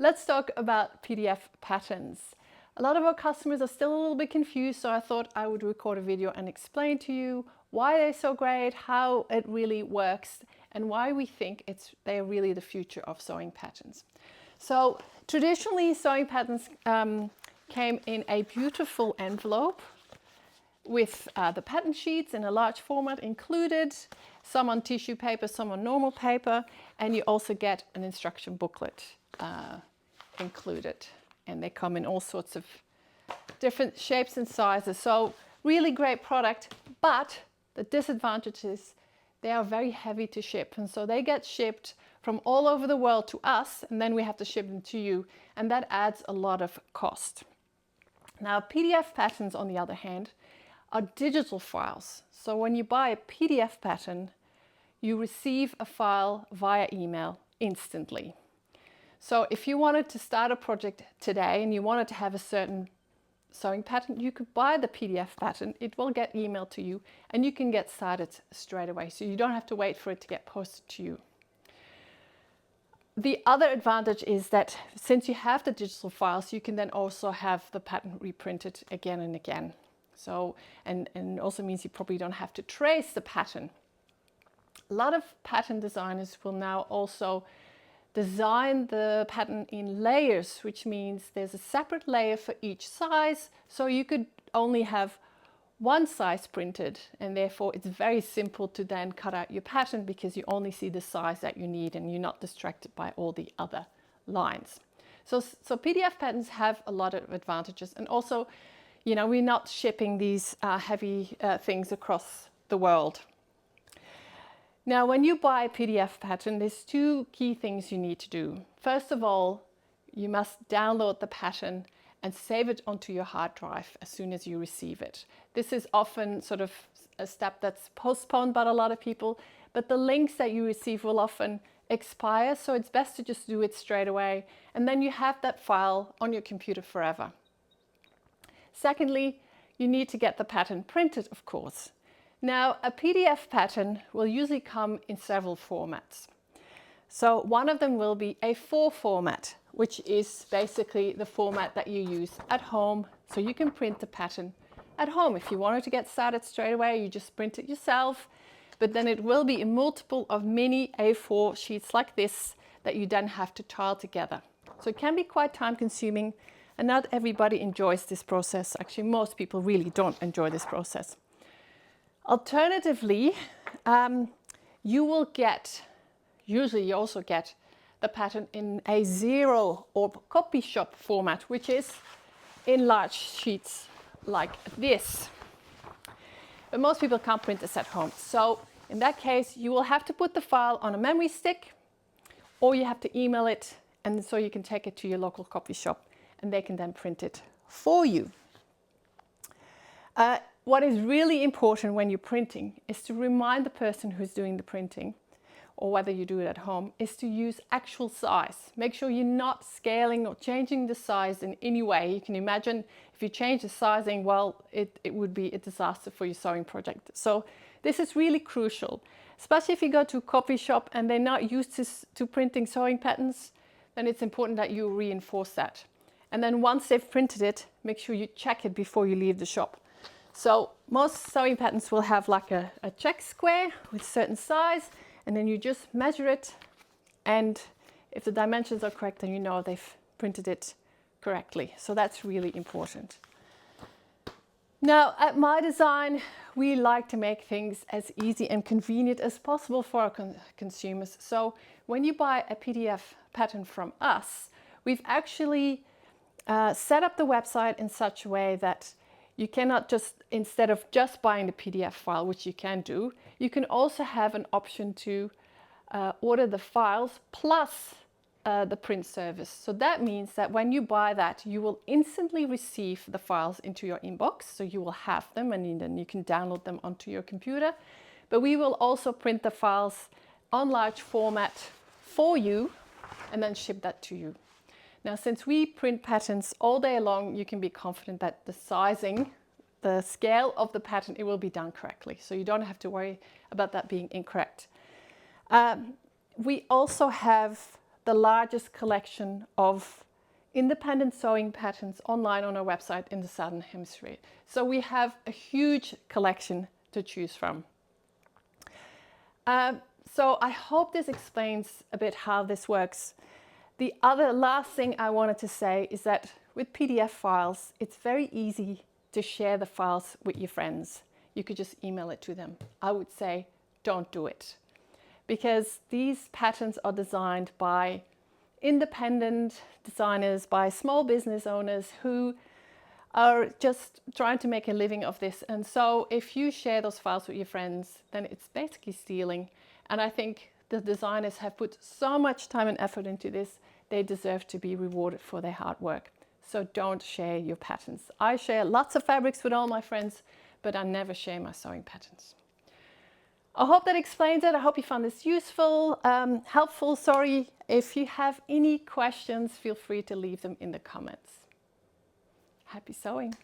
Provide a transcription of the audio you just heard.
let's talk about PDF patterns. A lot of our customers are still a little bit confused, so I thought I would record a video and explain to you why they're so great, how it really works, and why we think they're really the future of sewing patterns. So traditionally, sewing patterns came in a beautiful envelope with the pattern sheets in a large format included, some on tissue paper, some on normal paper, and you also get an instruction booklet included. And they come in all sorts of different shapes and sizes. So really great product, but the disadvantage is they are very heavy to ship. And so they get shipped from all over the world to us, and then we have to ship them to you. And that adds a lot of cost. Now, PDF patterns, on the other hand, are digital files. So when you buy a PDF pattern, you receive a file via email instantly. So if you wanted to start a project today and you wanted to have a certain sewing pattern, you could buy the PDF pattern. It will get emailed to you and you can get started straight away. So you don't have to wait for it to get posted to you. The other advantage is that since you have the digital files, you can then also have the pattern reprinted again and again. So, and also means you probably don't have to trace the pattern. A lot of pattern designers will now also design the pattern in layers, which means there's a separate layer for each size. So you could only have one size printed, and therefore it's very simple to then cut out your pattern because you only see the size that you need and you're not distracted by all the other lines. So PDF patterns have a lot of advantages, and also, you know, we're not shipping these heavy things across the world. Now, when you buy a PDF pattern, there's two key things you need to do. First of all, you must download the pattern and save it onto your hard drive as soon as you receive it. This is often sort of a step that's postponed by a lot of people, but the links that you receive will often expire, so it's best to just do it straight away, and then you have that file on your computer forever. Secondly, you need to get the pattern printed, of course. Now, a PDF pattern will usually come in several formats. So one of them will be A4 format, which is basically the format that you use at home. So you can print the pattern at home. If you wanted to get started straight away, you just print it yourself. But then it will be a multiple of mini A4 sheets like this that you then have to tile together. So it can be quite time consuming, and not everybody enjoys this process. Actually, most people really don't enjoy this process. Alternatively, usually you also get the pattern in a zero or copy shop format, which is in large sheets like this. But most people can't print this at home. So in that case, you will have to put the file on a memory stick, or you have to email it, and so you can take it to your local copy shop and they can then print it for you. What is really important when you're printing is to remind the person who's doing the printing, or whether you do it at home, is to use actual size. Make sure you're not scaling or changing the size in any way. You can imagine if you change the sizing, well, it would be a disaster for your sewing project. So this is really crucial, especially if you go to a copy shop and they're not used to printing sewing patterns, then it's important that you reinforce that. And then once they've printed it, make sure you check it before you leave the shop. So most sewing patterns will have like a check square with certain size, and then you just measure it, and if the dimensions are correct, then you know they've printed it correctly. So that's really important. Now, at My Design, we like to make things as easy and convenient as possible for our consumers. So when you buy a PDF pattern from us, we've actually set up the website in such a way that you cannot just, instead of just buying the PDF file, which you can do, you can also have an option to order the files plus the print service. So that means that when you buy that, you will instantly receive the files into your inbox. So you will have them, and then you can download them onto your computer. But we will also print the files on large format for you and then ship that to you. Now, since we print patterns all day long, you can be confident that the sizing, the scale of the pattern, it will be done correctly. So you don't have to worry about that being incorrect. We also have the largest collection of independent sewing patterns online on our website in the Southern Hemisphere. So we have a huge collection to choose from. So I hope this explains a bit how this works. The other last thing I wanted to say is that with PDF files, it's very easy to share the files with your friends. You could just email it to them. I would say don't do it, because these patterns are designed by independent designers, by small business owners who are just trying to make a living of this. And so if you share those files with your friends, then it's basically stealing. And I think the designers have put so much time and effort into this, they deserve to be rewarded for their hard work. So don't share your patterns. I share lots of fabrics with all my friends, but I never share my sewing patterns. I hope that explains it. I hope you found this useful, helpful. Sorry, if you have any questions, feel free to leave them in the comments. Happy sewing!